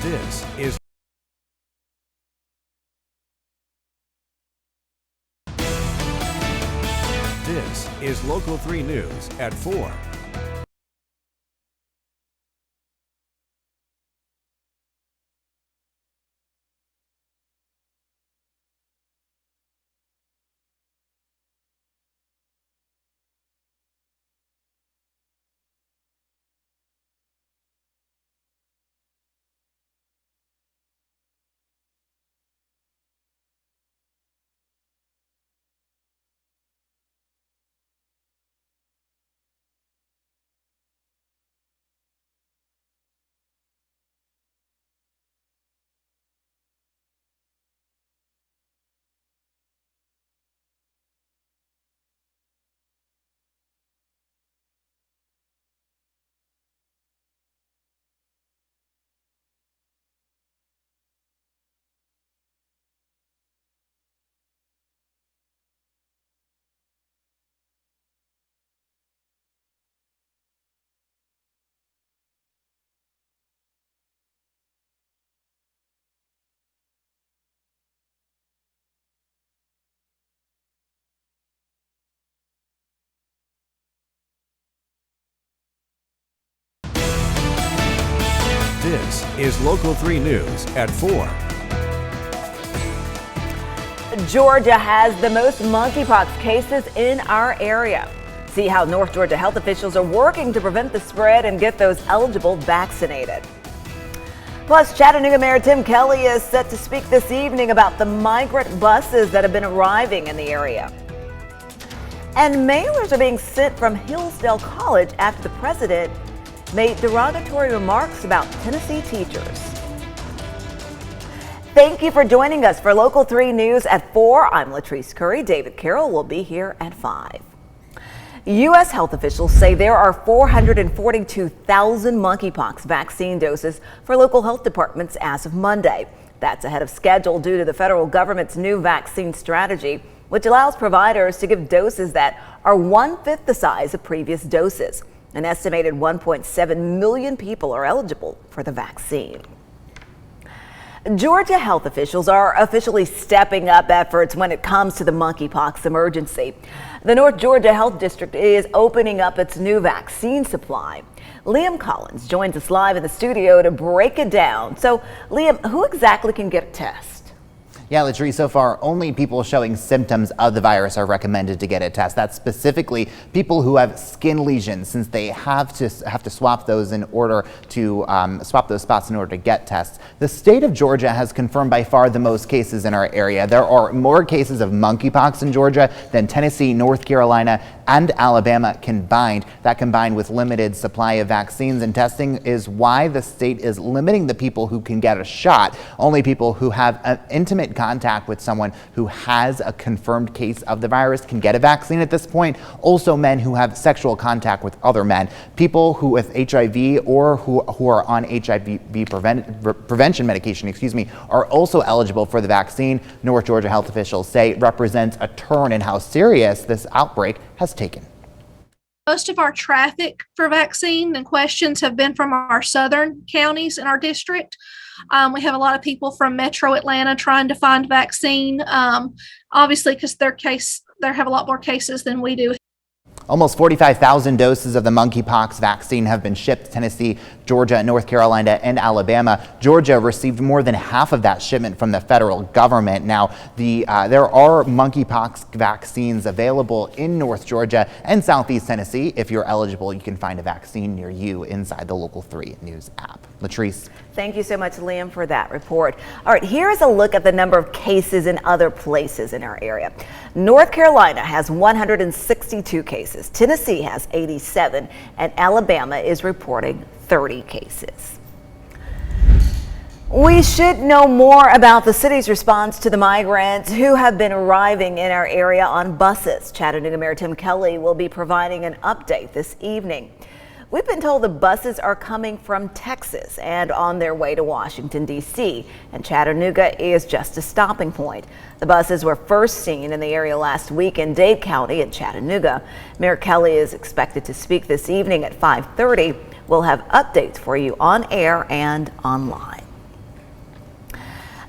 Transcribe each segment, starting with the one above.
This is Local 3 News at 4. This is Local 3 News at 4. Georgia has the most monkeypox cases in our area. See how North Georgia health officials are working to prevent the spread and get those eligible vaccinated. Plus, Chattanooga Mayor Tim Kelly is set to speak this evening about the migrant buses that have been arriving in the area. And mailers are being sent from Hillsdale College after the president made derogatory remarks about Tennessee teachers. Thank you for joining us for Local 3 News at 4. I'm Latrice Curry. David Carroll will be here at 5. U.S. health officials say there are 442,000 monkeypox vaccine doses for local health departments as of Monday. That's ahead of schedule due to the federal government's new vaccine strategy, which allows providers to give doses that are 1/5 the size of previous doses. An estimated 1.7 million people are eligible for the vaccine. Georgia health officials are officially stepping up efforts when it comes to the monkeypox emergency. The North Georgia Health District is opening up its new vaccine supply. Liam Collins joins us live in the studio to break it down. So, Liam, who exactly can get a test? Yeah, Latrice, so far only people showing symptoms of the virus are recommended to get a test. That's specifically people who have skin lesions, since they have to swap those in order to swap those spots in order to get tests. The state of Georgia has confirmed by far the most cases in our area. There are more cases of monkeypox in Georgia than Tennessee, North Carolina, and Alabama combined. That combined with limited supply of vaccines and testing is why the state is limiting the people who can get a shot. Only people who have an intimate contact with someone who has a confirmed case of the virus can get a vaccine at this point. Also, men who have sexual contact with other men. People who with HIV or who are on HIV prevention medication, are also eligible for the vaccine. North Georgia health officials say it represents a turn in how serious this outbreak has taken. Most of our traffic for vaccine and questions have been from our southern counties in our district. We have a lot of people from Metro Atlanta trying to find vaccine, obviously because they have a lot more cases than we do. Almost 45,000 doses of the monkeypox vaccine have been shipped to Tennessee, Georgia, North Carolina, and Alabama. Georgia received more than half of that shipment from the federal government. Now, there are monkeypox vaccines available in North Georgia and Southeast Tennessee. If you're eligible, you can find a vaccine near you inside the Local 3 News app. Latrice. Thank you so much, Liam, for that report. All right, here's a look at the number of cases in other places in our area. North Carolina has 162 cases. Tennessee has 87, and Alabama is reporting 30 cases. We should know more about the city's response to the migrants who have been arriving in our area on buses. Chattanooga Mayor Tim Kelly will be providing an update this evening. We've been told the buses are coming from Texas and on their way to Washington, D.C., and Chattanooga is just a stopping point. The buses were first seen in the area last week in Dade County and Chattanooga. Mayor Kelly is expected to speak this evening at 5:30. We'll have updates for you on air and online.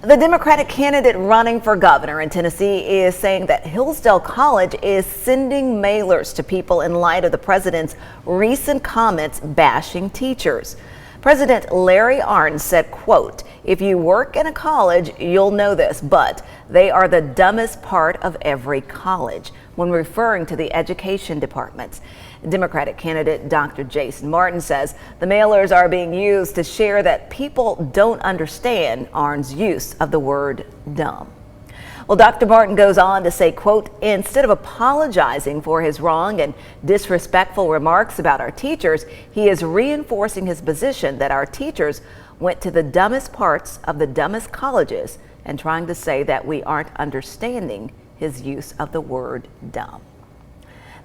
The Democratic candidate running for governor in Tennessee is saying that Hillsdale College is sending mailers to people in light of the president's recent comments bashing teachers. President Larry Arnn said, quote, "If you work in a college, you'll know this, but they are the dumbest part of every college," when referring to the education departments. Democratic candidate Dr. Jason Martin says the mailers are being used to share that people don't understand Arnn's use of the word dumb. Well, Dr. Martin goes on to say, quote, "Instead of apologizing for his wrong and disrespectful remarks about our teachers, he is reinforcing his position that our teachers went to the dumbest parts of the dumbest colleges and trying to say that we aren't understanding his use of the word dumb."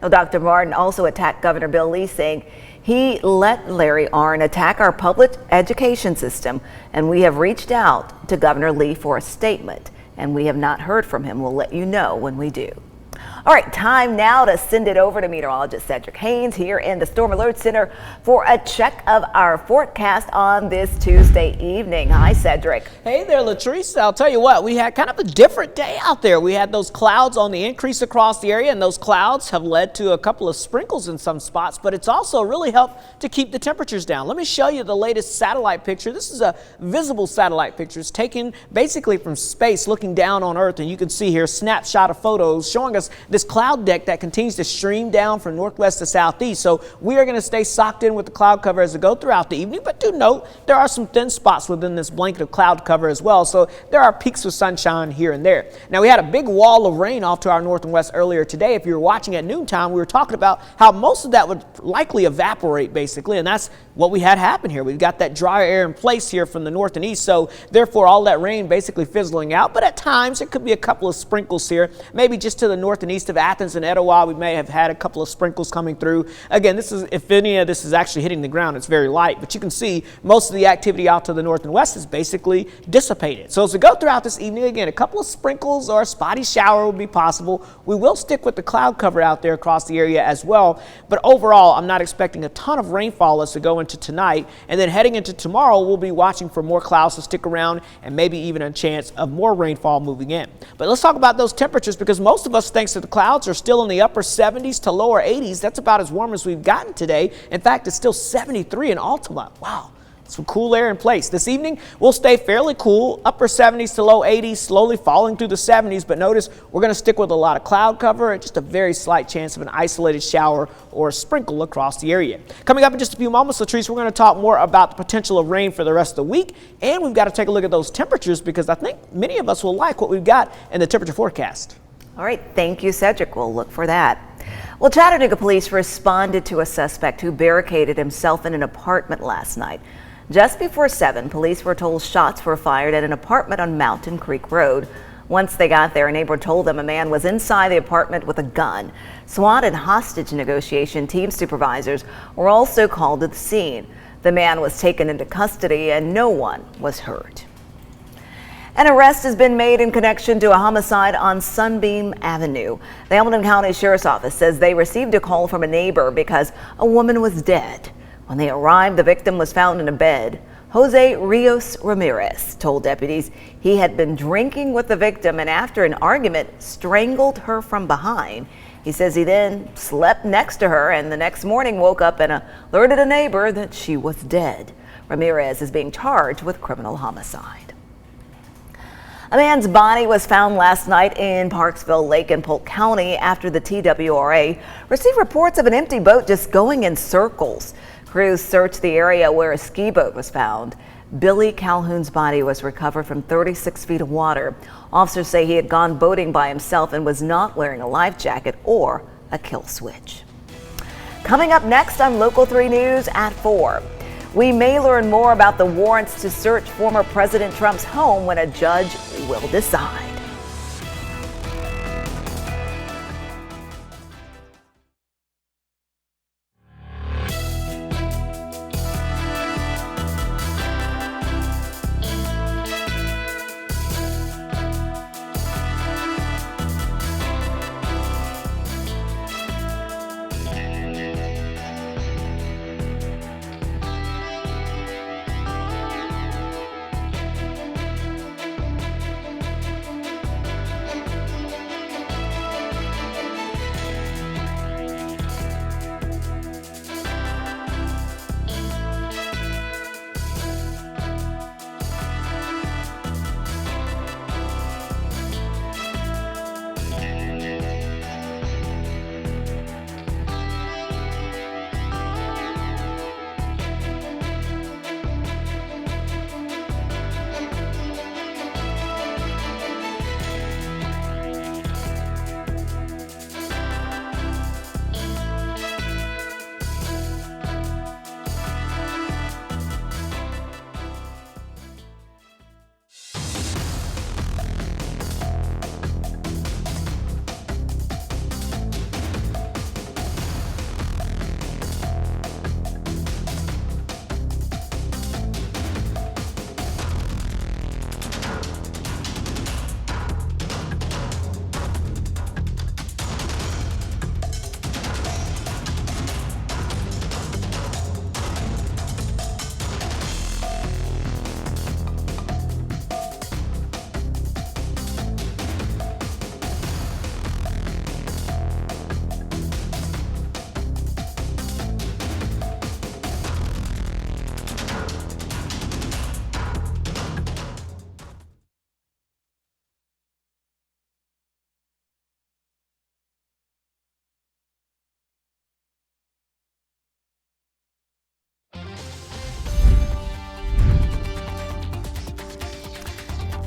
Now, Dr. Martin also attacked Governor Bill Lee, saying he let Larry Arnn attack our public education system, and we have reached out to Governor Lee for a statement, and we have not heard from him. We'll let you know when we do. All right, time now to send it over to meteorologist Cedric Haynes here in the Storm Alert Center for a check of our forecast on this Tuesday evening. Hi, Cedric. Hey there, Latrice. I'll tell you what, we had kind of a different day out there. We had those clouds on the increase across the area, and those clouds have led to a couple of sprinkles in some spots, but it's also really helped to keep the temperatures down. Let me show you the latest satellite picture. This is a visible satellite picture. It's taken basically from space looking down on Earth, and you can see here a snapshot of photos showing us this cloud deck that continues to stream down from northwest to southeast. So we are going to stay socked in with the cloud cover as we go throughout the evening, but do note there are some thin spots within this blanket of cloud cover as well. So there are peaks of sunshine here and there. Now, we had a big wall of rain off to our north and west earlier today. If you were watching at noontime, we were talking about how most of that would likely evaporate basically, and that's what we had happen here. We've got that drier air in place here from the north and east, so therefore all that rain basically fizzling out, but at times it could be a couple of sprinkles here, maybe just to the north and east of Athens and Etowah. We may have had a couple of sprinkles coming through. Again, this is, if any of this is actually hitting the ground, it's very light, but you can see most of the activity out to the north and west is basically dissipated. So as we go throughout this evening, again, a couple of sprinkles or a spotty shower will be possible. We will stick with the cloud cover out there across the area as well, but overall, I'm not expecting a ton of rainfall as we go into tonight, and then heading into tomorrow, we'll be watching for more clouds to stick around and maybe even a chance of more rainfall moving in. But let's talk about those temperatures, because most of us, thanks to the clouds, are still in the upper 70s to lower 80s. That's about as warm as we've gotten today. In fact, it's still 73 in Altamont. Wow. Some cool air in place. This evening, we'll stay fairly cool, upper 70s to low 80s, slowly falling through the 70s. But notice we're going to stick with a lot of cloud cover and just a very slight chance of an isolated shower or a sprinkle across the area. Coming up in just a few moments, Latrice, we're going to talk more about the potential of rain for the rest of the week. And we've got to take a look at those temperatures, because I think many of us will like what we've got in the temperature forecast. All right, thank you, Cedric. We'll look for that. Well, Chattanooga police responded to a suspect who barricaded himself in an apartment last night. Just before 7, police were told shots were fired at an apartment on Mountain Creek Road. Once they got there, a neighbor told them a man was inside the apartment with a gun. SWAT and hostage negotiation team supervisors were also called to the scene. The man was taken into custody and no one was hurt. An arrest has been made in connection to a homicide on Sunbeam Avenue. The Hamilton County Sheriff's Office says they received a call from a neighbor because a woman was dead. When they arrived, the victim was found in a bed. Jose Rios Ramirez told deputies he had been drinking with the victim and after an argument strangled her from behind. He says he then slept next to her and the next morning woke up and alerted a neighbor that she was dead. Ramirez is being charged with criminal homicide. A man's body was found last night in Parksville Lake in Polk County after the TWRA received reports of an empty boat just going in circles. Crews searched the area where a ski boat was found. Billy Calhoun's body was recovered from 36 feet of water. Officers say he had gone boating by himself and was not wearing a life jacket or a kill switch. Coming up next on Local 3 News at 4. We may learn more about the warrants to search former President Trump's home when a judge will decide.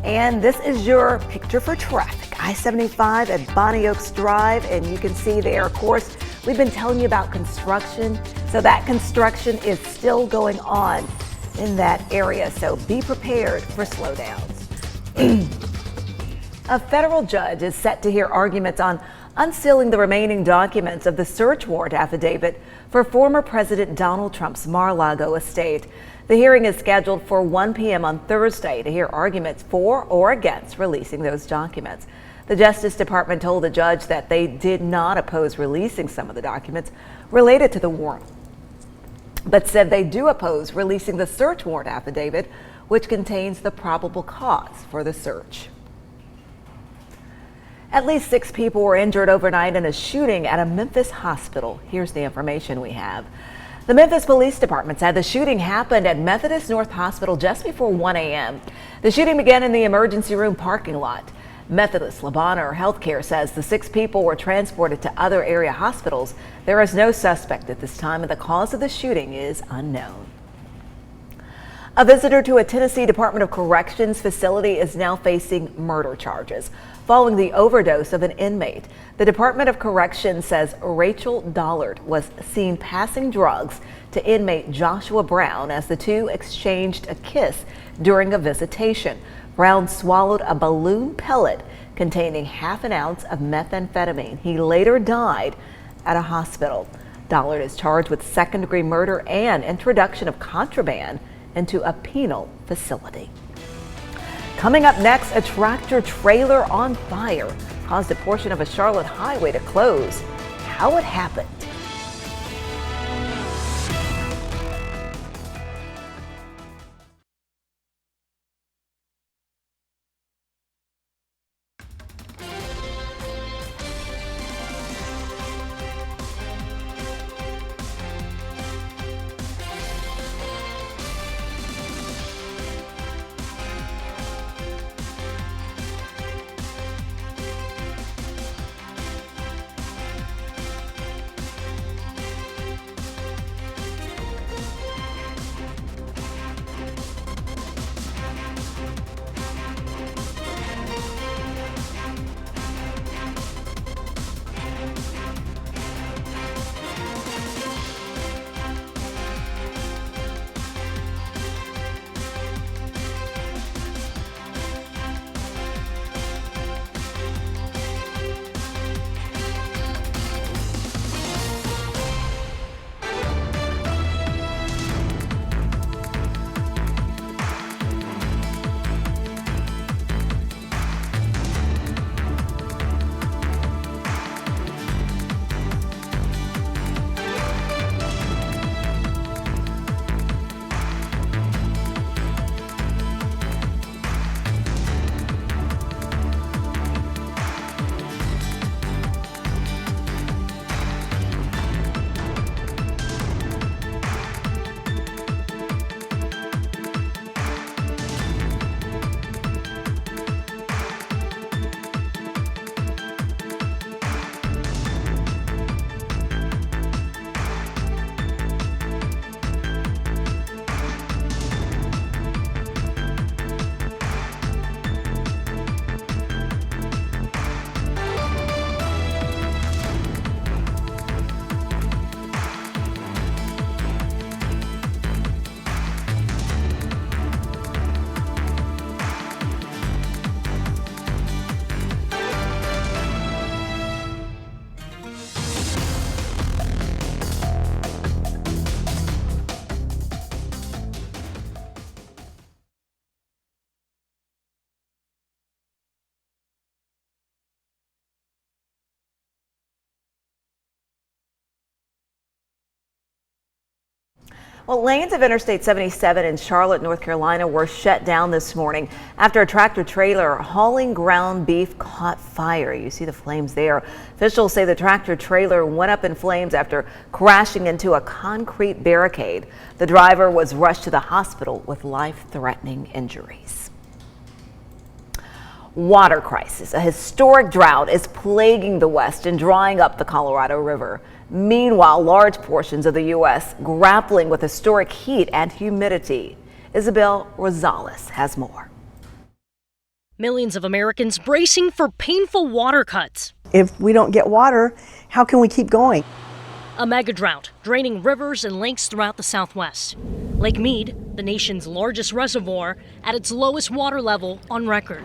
And this is your picture for traffic. I-75 at Bonnie Oaks Drive, and you can see there, of course, we've been telling you about construction. So that construction is still going on in that area, so be prepared for slowdowns. A federal judge is set to hear arguments on unsealing the remaining documents of the search warrant affidavit for former President Donald Trump's Mar-a-Lago estate. The hearing is scheduled for 1 p.m. on Thursday to hear arguments for or against releasing those documents. The Justice Department told the judge that they did not oppose releasing some of the documents related to the warrant, but said they do oppose releasing the search warrant affidavit, which contains the probable cause for the search. At least 6 people were injured overnight in a shooting at a Memphis hospital. Here's the information we have. The Memphis Police Department said the shooting happened at Methodist North Hospital just before 1 a.m. The shooting began in the emergency room parking lot. Methodist Lebanon Healthcare says the 6 people were transported to other area hospitals. There is no suspect at this time, and the cause of the shooting is unknown. A visitor to a Tennessee Department of Corrections facility is now facing murder charges following the overdose of an inmate. The Department of Corrections says Rachel Dollard was seen passing drugs to inmate Joshua Brown as the two exchanged a kiss during a visitation. Brown swallowed a balloon pellet containing half an ounce of methamphetamine. He later died at a hospital. Dollard is charged with second-degree murder and introduction of contraband into a penal facility. Coming up next, a tractor trailer on fire caused a portion of a Charlotte highway to close. How it happened. Well, lanes of Interstate 77 in Charlotte, North Carolina were shut down this morning after a tractor trailer hauling ground beef caught fire. You see the flames there. Officials say the tractor trailer went up in flames after crashing into a concrete barricade. The driver was rushed to the hospital with life-threatening injuries. Water crisis. A historic drought is plaguing the West and drying up the Colorado River. Meanwhile, large portions of the U.S. grappling with historic heat and humidity. Isabel Rosales has more. Millions of Americans bracing for painful water cuts. If we don't get water, how can we keep going? A mega drought draining rivers and lakes throughout the Southwest. Lake Mead, the nation's largest reservoir, at its lowest water level on record.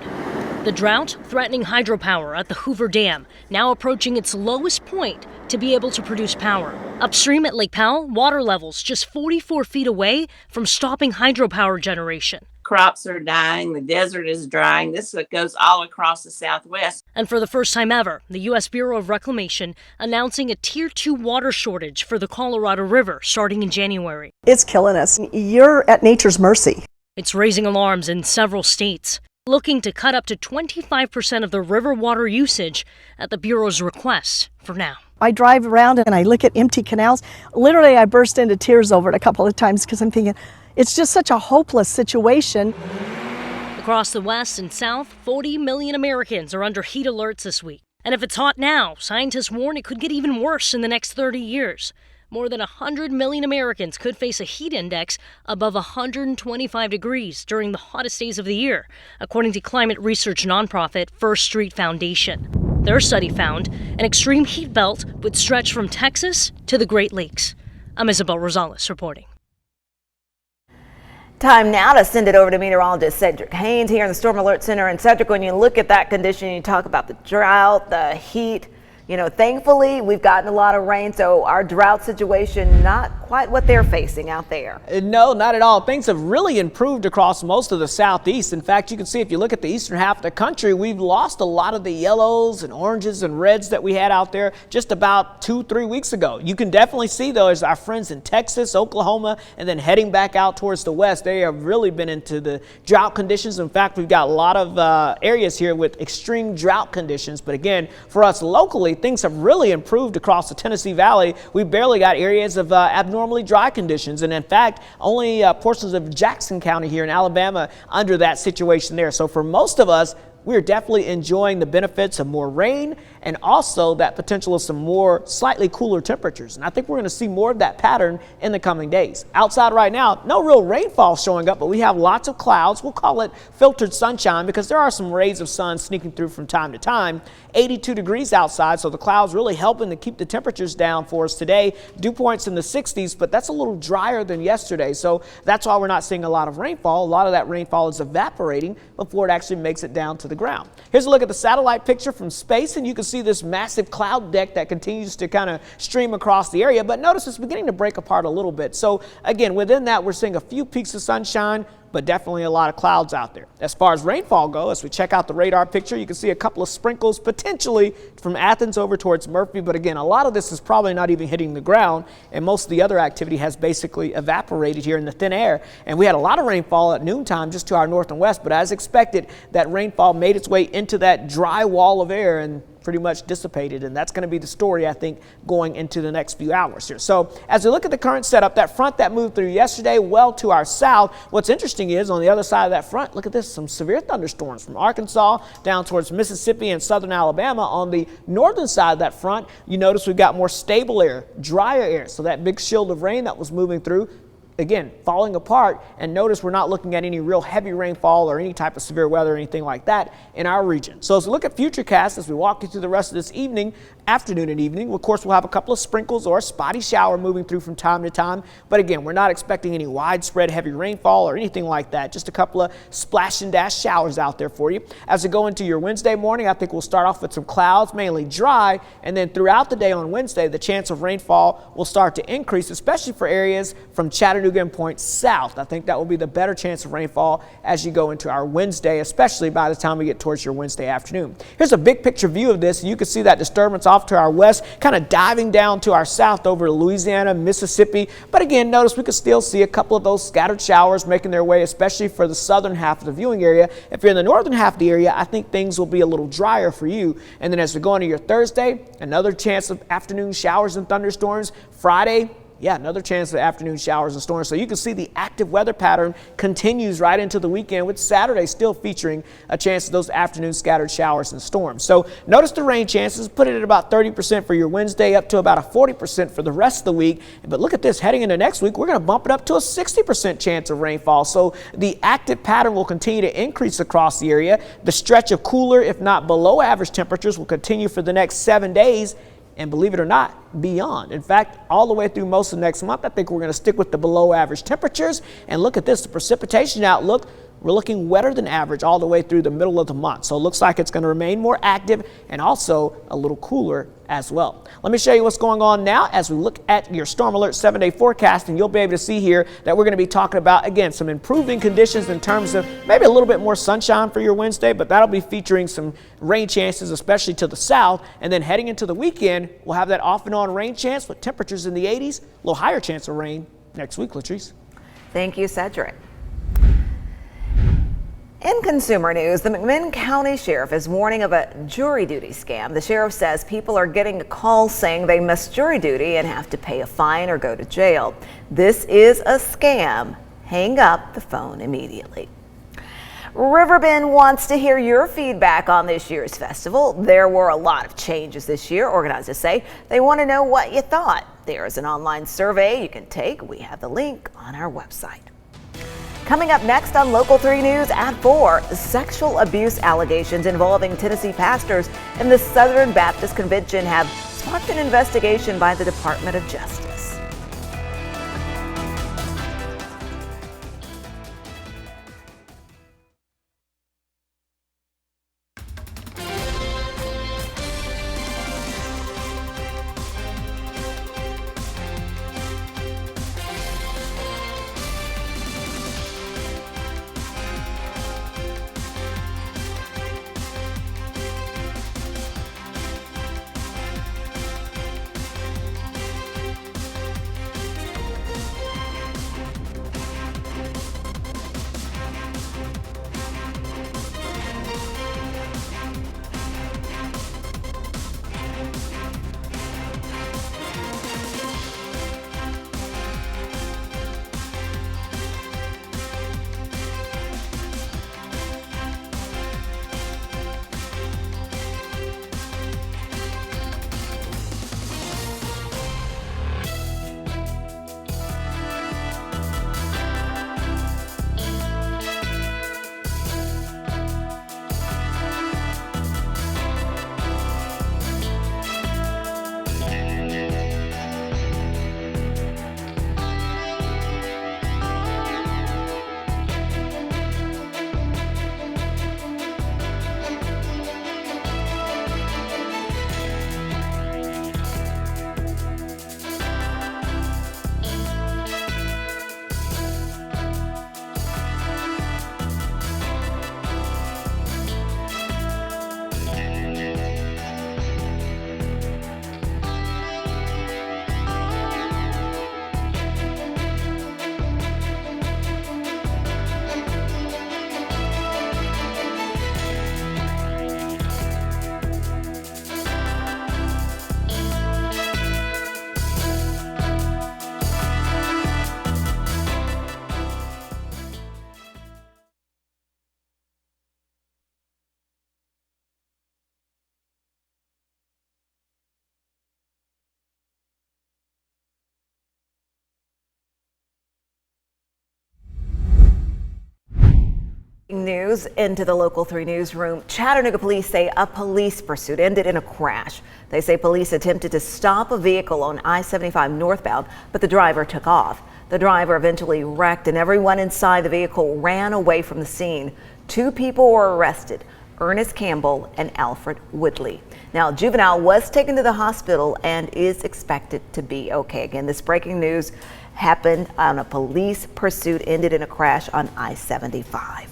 The drought threatening hydropower at the Hoover Dam, now approaching its lowest point to be able to produce power. Upstream at Lake Powell, water levels just 44 feet away from stopping hydropower generation. Crops are dying, the desert is drying. This goes all across the Southwest. And for the first time ever, the U.S. Bureau of Reclamation announcing a Tier 2 water shortage for the Colorado River starting in January. It's killing us. You're at nature's mercy. It's raising alarms in several states, looking to cut up to 25% of the river water usage at the Bureau's request for now. I drive around and I look at empty canals. Literally, I burst into tears over it a couple of times because I'm thinking, it's just such a hopeless situation. Across the West and South, 40 million Americans are under heat alerts this week. And if it's hot now, scientists warn it could get even worse in the next 30 years. More than 100 million Americans could face a heat index above 125 degrees during the hottest days of the year, according to climate research nonprofit First Street Foundation. Their study found an extreme heat belt would stretch from Texas to the Great Lakes. I'm Isabel Rosales reporting. Time now to send it over to meteorologist Cedric Haynes here in the Storm Alert Center. And Cedric, when you look at that condition, you talk about the drought, the heat. You know, thankfully, we've gotten a lot of rain, so our drought situation, not quite what they're facing out there. No, not at all. Things have really improved across most of the southeast. In fact, you can see if you look at the eastern half of the country, we've lost a lot of the yellows and oranges and reds that we had out there just about 2-3 weeks ago. You can definitely see, though, as our friends in Texas, Oklahoma, and then heading back out towards the west, they have really been into the drought conditions. In fact, we've got a lot of areas here with extreme drought conditions. But again, for us locally, things have really improved across the Tennessee Valley. We barely got areas of abnormally dry conditions, and in fact, only portions of Jackson County here in Alabama under that situation there. So for most of us, we're definitely enjoying the benefits of more rain and also that potential of some more slightly cooler temperatures. And I think we're going to see more of that pattern in the coming days. Outside right now, no real rainfall showing up, but we have lots of clouds. We'll call it filtered sunshine because there are some rays of sun sneaking through from time to time. 82 degrees outside, so the clouds really helping to keep the temperatures down for us today. Dew points in the 60s, but that's a little drier than yesterday. So that's why we're not seeing a lot of rainfall. A lot of that rainfall is evaporating before it actually makes it down to the ground. Here's a look at the satellite picture from space, and you can see this massive cloud deck that continues to kind of stream across the area, but notice it's beginning to break apart a little bit. So again, within that, we're seeing a few peaks of sunshine, but definitely a lot of clouds out there. As far as rainfall goes, as we check out the radar picture, you can see a couple of sprinkles potentially from Athens over towards Murphy. But again, a lot of this is probably not even hitting the ground, and most of the other activity has basically evaporated here in the thin air. And we had a lot of rainfall at noontime just to our north and west, but as expected, that rainfall made its way into that dry wall of air and pretty much dissipated, and that's going to be the story, I think, going into the next few hours here. So as we look at the current setup, that front that moved through yesterday well to our south, what's interesting is on the other side of that front, look at this, some severe thunderstorms from Arkansas down towards Mississippi and southern Alabama. On the northern side of that front, you notice we've got more stable air, drier air, so that big shield of rain that was moving through, again, falling apart, and notice we're not looking at any real heavy rainfall or any type of severe weather or anything like that in our region. So as we look at futurecasts, as we walk you through the rest of this evening, afternoon and evening, of course, we'll have a couple of sprinkles or a spotty shower moving through from time to time. But again, we're not expecting any widespread heavy rainfall or anything like that. Just a couple of splash and dash showers out there for you. As we go into your Wednesday morning, I think we'll start off with some clouds, mainly dry, and then throughout the day on Wednesday, the chance of rainfall will start to increase, especially for areas from Chattanooga and Point south. I think that will be the better chance of rainfall as you go into our Wednesday, especially by the time we get towards your Wednesday afternoon. Here's a big picture view of this. You can see that disturbance off to our west, kind of diving down to our south over to Louisiana, Mississippi. But again, notice we could still see a couple of those scattered showers making their way, especially for the southern half of the viewing area. If you're in the northern half of the area, I think things will be a little drier for you. And then as we go into your Thursday, another chance of afternoon showers and thunderstorms. Friday, Yeah, another chance of afternoon showers and storms. So you can see the active weather pattern continues right into the weekend, with Saturday still featuring a chance of those afternoon scattered showers and storms. So notice the rain chances, put it at about 30% for your Wednesday, up to about a 40% for the rest of the week. But look at this, heading into next week, we're going to bump it up to a 60% chance of rainfall. So the active pattern will continue to increase across the area. The stretch of cooler, if not below average temperatures, will continue for the next 7 days. And believe it or not, beyond. In fact, all the way through most of next month, I think we're going to stick with the below average temperatures. And look at this, the precipitation outlook. We're looking wetter than average all the way through the middle of the month. So it looks like it's going to remain more active and also a little cooler as well. Let me show you what's going on now as we look at your Storm Alert 7-day forecast, and you'll be able to see here that we're going to be talking about, again, some improving conditions in terms of maybe a little bit more sunshine for your Wednesday, but that'll be featuring some rain chances, especially to the south. And then heading into the weekend, we'll have that off and on rain chance with temperatures in the 80s, a little higher chance of rain next week, Latrice. Thank you, Cedric. In consumer news, the McMinn County Sheriff is warning of a jury duty scam. The sheriff says people are getting a call saying they missed jury duty and have to pay a fine or go to jail. This is a scam. Hang up the phone immediately. Riverbend wants to hear your feedback on this year's festival. There were a lot of changes this year, organizers say. They want to know what you thought. There is an online survey you can take. We have the link on our website. Coming up next on Local 3 News at 4, sexual abuse allegations involving Tennessee pastors in the Southern Baptist Convention have sparked an investigation by the Department of Justice. News into the Local 3 newsroom. Chattanooga police say a police pursuit ended in a crash. They say police attempted to stop a vehicle on I-75 northbound, but the driver took off. The driver eventually wrecked and everyone inside the vehicle ran away from the scene. 2 people were arrested, Ernest Campbell and Alfred Woodley. Now, juvenile was taken to the hospital and is expected to be okay. Again, this breaking news happened on a police pursuit, ended in a crash on I-75.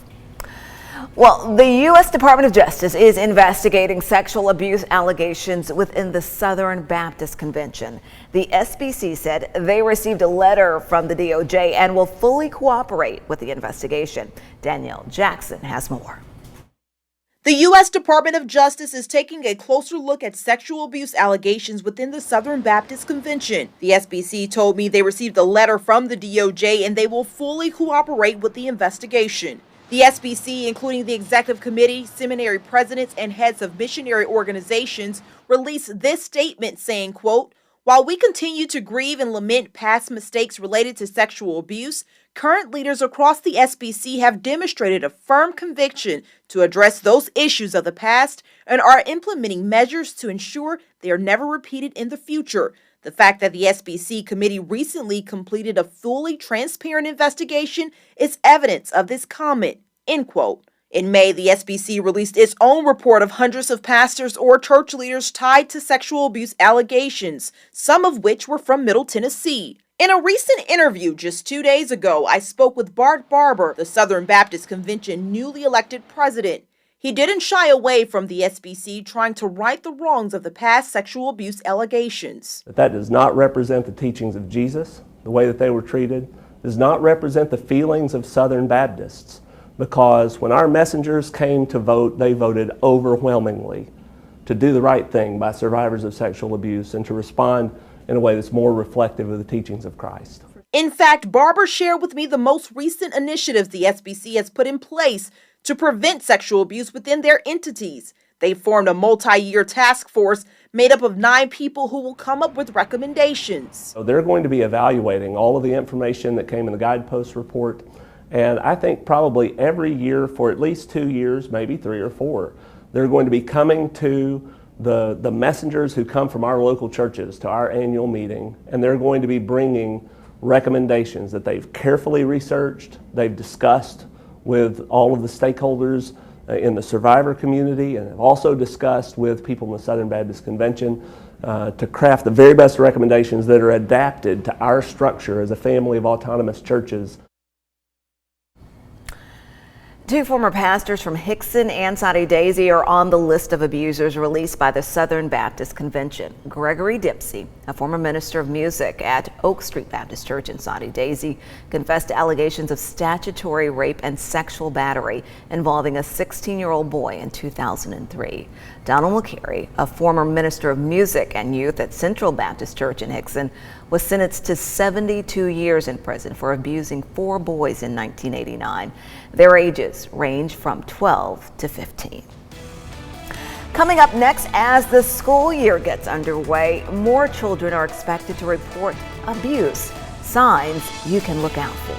Well, the U.S. Department of Justice is investigating sexual abuse allegations within the Southern Baptist Convention. The SBC said they received a letter from the DOJ and will fully cooperate with the investigation. Danielle Jackson has more. The The U.S. Department of Justice is taking a closer look at sexual abuse allegations within the Southern Baptist Convention. The SBC told me they received a letter from the DOJ and they will fully cooperate with the investigation. The SBC, including the executive committee, seminary presidents, and heads of missionary organizations, released this statement saying, quote, "While we continue to grieve and lament past mistakes related to sexual abuse, current leaders across the SBC have demonstrated a firm conviction to address those issues of the past and are implementing measures to ensure they are never repeated in the future. The fact that the SBC committee recently completed a fully transparent investigation is evidence of this comment," end quote. In May, the SBC released its own report of hundreds of pastors or church leaders tied to sexual abuse allegations, some of which were from Middle Tennessee. In a recent interview just 2 days ago, I spoke with Bart Barber, the Southern Baptist Convention newly elected president. He didn't shy away from the SBC trying to right the wrongs of the past sexual abuse allegations. That does not represent the teachings of Jesus, the way that they were treated, does not represent the feelings of Southern Baptists, because when our messengers came to vote, they voted overwhelmingly to do the right thing by survivors of sexual abuse and to respond in a way that's more reflective of the teachings of Christ. In fact, Barber shared with me the most recent initiatives the SBC has put in place to prevent sexual abuse within their entities. They formed a multi-year task force made up of 9 people who will come up with recommendations. So they're going to be evaluating all of the information that came in the guidepost report, and I think probably every year for at least 2 years, maybe 3 or 4, they're going to be coming to the messengers who come from our local churches to our annual meeting, and they're going to be bringing recommendations that they've carefully researched, they've discussed with all of the stakeholders in the survivor community, and have also discussed with people in the Southern Baptist Convention to craft the very best recommendations that are adapted to our structure as a family of autonomous churches. 2 former pastors from Hickson and Soddy Daisy are on the list of abusers released by the Southern Baptist Convention. Gregory Dempsey, a former minister of music at Oak Street Baptist Church in Soddy Daisy, confessed to allegations of statutory rape and sexual battery involving a 16-year-old boy in 2003. Donald McCary, a former minister of music and youth at Central Baptist Church in Hickson, was sentenced to 72 years in prison for abusing 4 boys in 1989. Their ages range from 12 to 15. Coming up next, as the school year gets underway, more children are expected to report abuse. Signs you can look out for.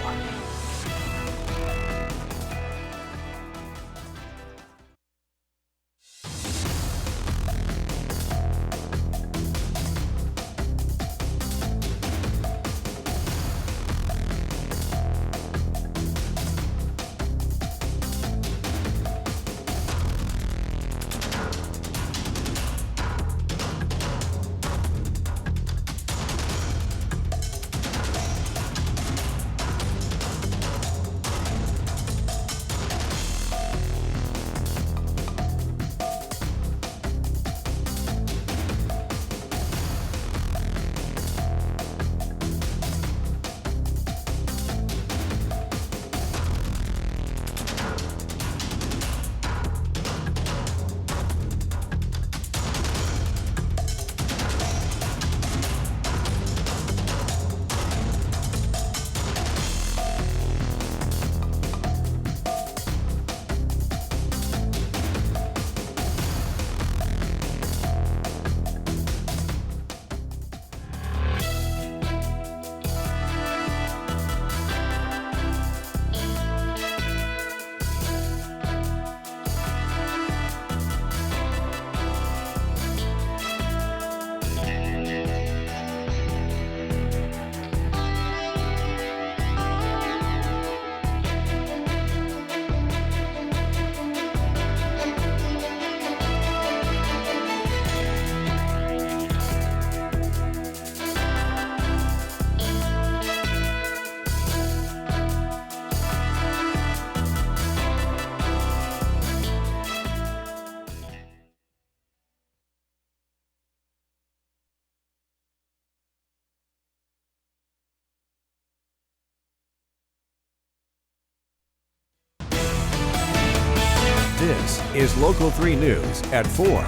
This is Local 3 News at 4.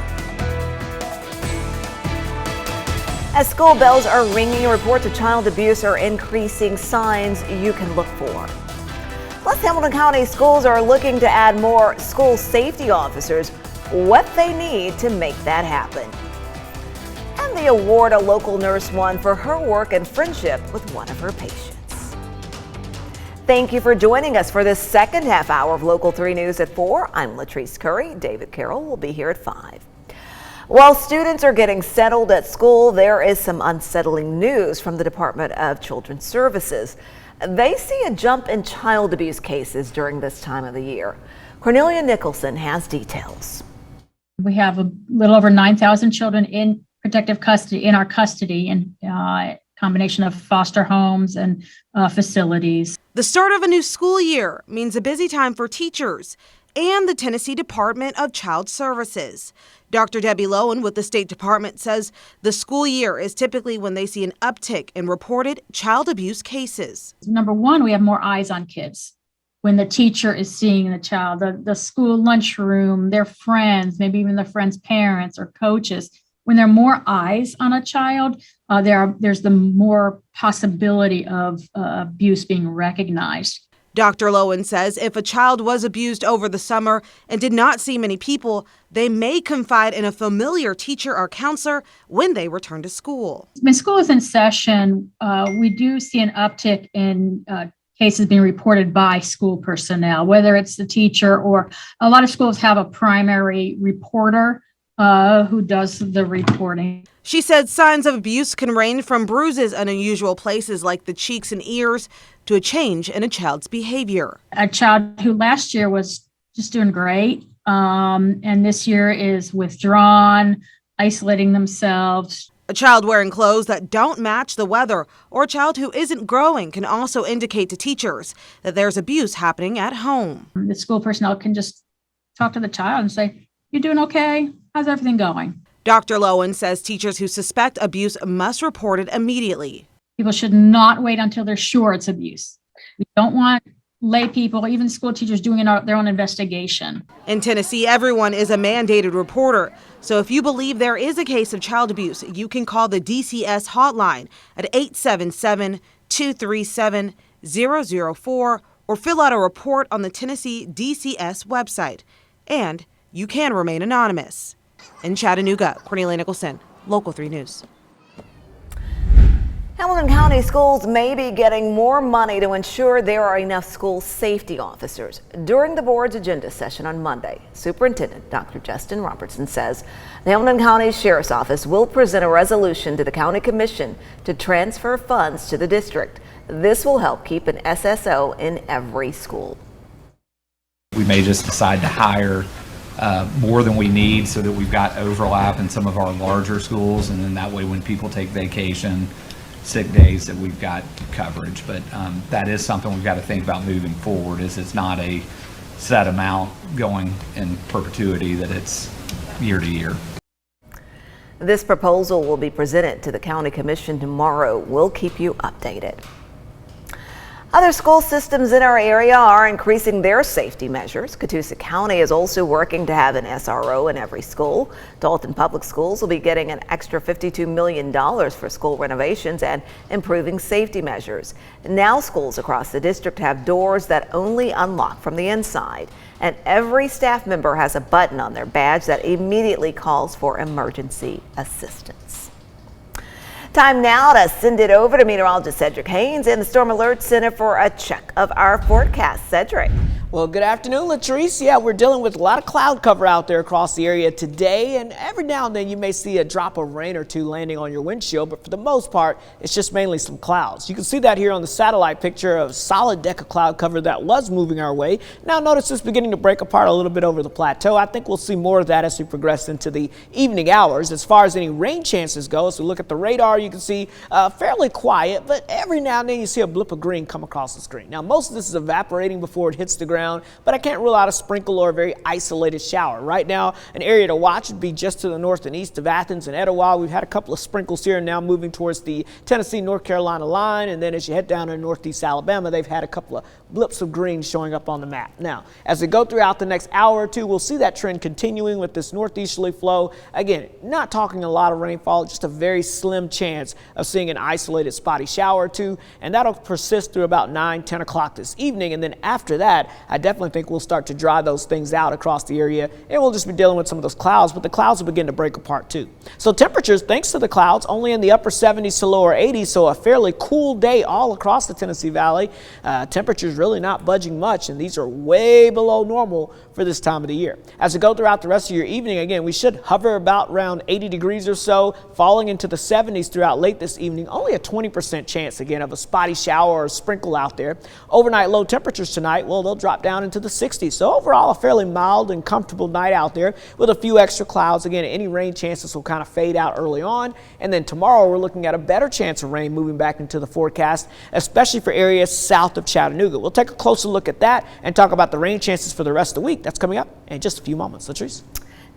As school bells are ringing, reports of child abuse are increasing, signs you can look for. Plus, Hamilton County schools are looking to add more school safety officers, what they need to make that happen. And the award a local nurse won for her work and friendship with one of her patients. Thank you for joining us for this second half hour of Local 3 News at 4. I'm Latrice Curry. David Carroll will be here at 5. While students are getting settled at school, there is some unsettling news from the Department of Children's Services. They see a jump in child abuse cases during this time of the year. Cornelia Nicholson has details. We have a little over 9,000 children in protective custody, in our custody, and combination of foster homes and facilities. The start of a new school year means a busy time for teachers and the Tennessee Department of Child Services. Dr. Debbie Lowen with the State Department says the school year is typically when they see an uptick in reported child abuse cases. Number one, we have more eyes on kids. When the teacher is seeing the child, the school lunchroom, their friends, maybe even the friends' parents or coaches, when there are more eyes on a child, there's the more possibility of abuse being recognized. Dr. Lowen says if a child was abused over the summer and did not see many people, they may confide in a familiar teacher or counselor when they return to school. When school is in session, we do see an uptick in cases being reported by school personnel, whether it's the teacher or a lot of schools have a primary reporter who does the reporting. She said signs of abuse can range from bruises in unusual places like the cheeks and ears to a change in a child's behavior. A child who last year was just doing great and this year is withdrawn, isolating themselves. A child wearing clothes that don't match the weather or a child who isn't growing can also indicate to teachers that there's abuse happening at home. The school personnel can just talk to the child and say, "You doing okay? How's everything going?" Dr. Lowen says teachers who suspect abuse must report it immediately. People should not wait until they're sure it's abuse. We don't want lay people, even school teachers, doing their own investigation. In Tennessee, everyone is a mandated reporter. So if you believe there is a case of child abuse, you can call the DCS hotline at 877-237-004 or fill out a report on the Tennessee DCS website. And you can remain anonymous. In Chattanooga, Cornelia Nicholson, Local 3 News. Hamilton County schools may be getting more money to ensure there are enough school safety officers. During the board's agenda session on Monday, Superintendent Dr. Justin Robertson says the Hamilton County Sheriff's Office will present a resolution to the County Commission to transfer funds to the district. This will help keep an SSO in every school. We may just decide to hire more than we need so that we've got overlap in some of our larger schools, and then that way when people take vacation, sick days, that we've got coverage. But that is something we've got to think about moving forward, is it's not a set amount going in perpetuity, that it's year to year. This proposal will be presented to the County Commission tomorrow. We'll keep you updated. Other school systems in our area are increasing their safety measures. Catoosa County is also working to have an SRO in every school. Dalton Public Schools will be getting an extra $52 million for school renovations and improving safety measures. Now schools across the district have doors that only unlock from the inside, and every staff member has a button on their badge that immediately calls for emergency assistance. Time now to send it over to meteorologist Cedric Haynes in the Storm Alert Center for a check of our forecast. Cedric. Well, good afternoon, Latrice. Yeah, we're dealing with a lot of cloud cover out there across the area today, and every now and then you may see a drop of rain or two landing on your windshield, but for the most part, it's just mainly some clouds. You can see that here on the satellite picture, of a solid deck of cloud cover that was moving our way. Now notice it's beginning to break apart a little bit over the plateau. I think we'll see more of that as we progress into the evening hours. As far as any rain chances go, as we look at the radar, you can see fairly quiet, but every now and then you see a blip of green come across the screen. Now, most of this is evaporating before it hits the ground. around, but I can't rule out a sprinkle or a very isolated shower. Right now, an area to watch would be just to the north and east of Athens and Etowah. We've had a couple of sprinkles here, and now moving towards the Tennessee-North Carolina line, and then as you head down to northeast Alabama, they've had a couple of blips of green showing up on the map. Now, as we go throughout the next hour or two, we'll see that trend continuing with this northeasterly flow. Again, not talking a lot of rainfall, just a very slim chance of seeing an isolated spotty shower or two, and that'll persist through about 9-10 o'clock this evening. And then after that, I definitely think we'll start to dry those things out across the area, and we'll just be dealing with some of those clouds, but the clouds will begin to break apart too. So temperatures, thanks to the clouds, only in the upper 70s to lower 80s, so a fairly cool day all across the Tennessee Valley. Temperatures really not budging much, and these are way below normal for this time of the year. As we go throughout the rest of your evening, again, we should hover about around 80 degrees or so, falling into the 70s throughout late this evening. Only a 20% chance, again, of a spotty shower or sprinkle out there. Overnight low temperatures tonight, well, they'll drop down into the 60s. So overall, a fairly mild and comfortable night out there with a few extra clouds. Again, any rain chances will kind of fade out early on. And then tomorrow, we're looking at a better chance of rain moving back into the forecast, especially for areas south of Chattanooga. We'll take a closer look at that and talk about the rain chances for the rest of the week. That's coming up in just a few moments. Latrice.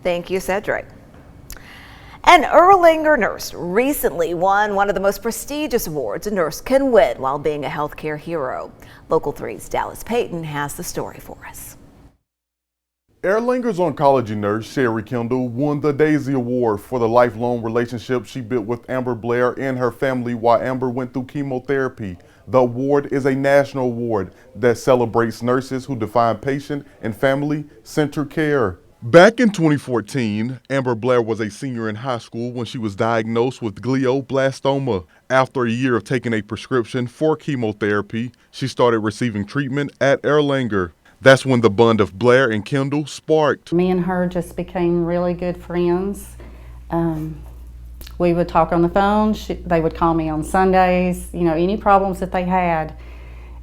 Thank you, Cedric. An Erlanger nurse recently won one of the most prestigious awards a nurse can win while being a healthcare hero. Local 3's Dallas Payton has the story for us. Erlanger's oncology nurse, Sherry Kendall, won the Daisy Award for the lifelong relationship she built with Amber Blair and her family while Amber went through chemotherapy. The award is a national award that celebrates nurses who define patient and family-centered care. Back in 2014, Amber Blair was a senior in high school when she was diagnosed with glioblastoma. After a year of taking a prescription for chemotherapy, she started receiving treatment at Erlanger. That's when the bond of Blair and Kendall sparked. Me and her just became really good friends. We would talk on the phone. They would call me on Sundays, you know, any problems that they had.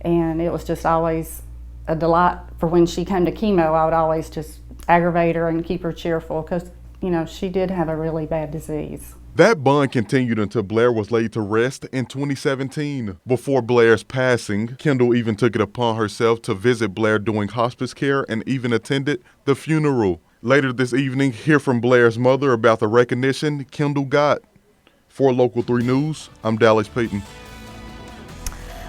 And it was just always a delight. For when she came to chemo, I would always just aggravate her and keep her cheerful because, you know, she did have a really bad disease. That bond continued until Blair was laid to rest in 2017. Before Blair's passing, Kendall even took it upon herself to visit Blair during hospice care and even attended the funeral. Later this evening, hear from Blair's mother about the recognition Kendall got. For Local 3 News, I'm Dallas Payton.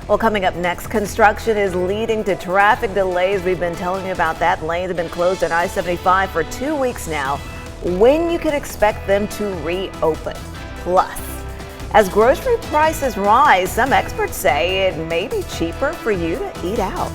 Well, coming up next, construction is leading to traffic delays. We've been telling you about that. Lanes have been closed on I-75 for 2 weeks now. When you can expect them to reopen. Plus, as grocery prices rise, some experts say it may be cheaper for you to eat out.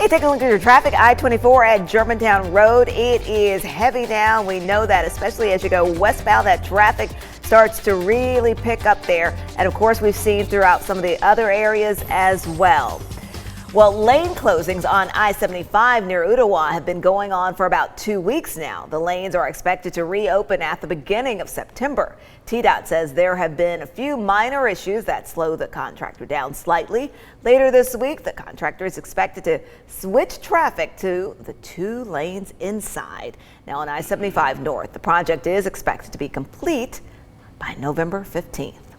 Hey, take a look at your traffic. I-24 at Germantown Road. It is heavy now. We know that, especially as you go westbound, that traffic starts to really pick up there. And of course, we've seen throughout some of the other areas as well. Well, lane closings on I-75 near Ottawa have been going on for about 2 weeks now. The lanes are expected to reopen at the beginning of September. TDOT says there have been a few minor issues that slow the contractor down slightly. Later this week, the contractor is expected to switch traffic to the 2 lanes inside. Now on I-75 North, the project is expected to be complete by November 15th.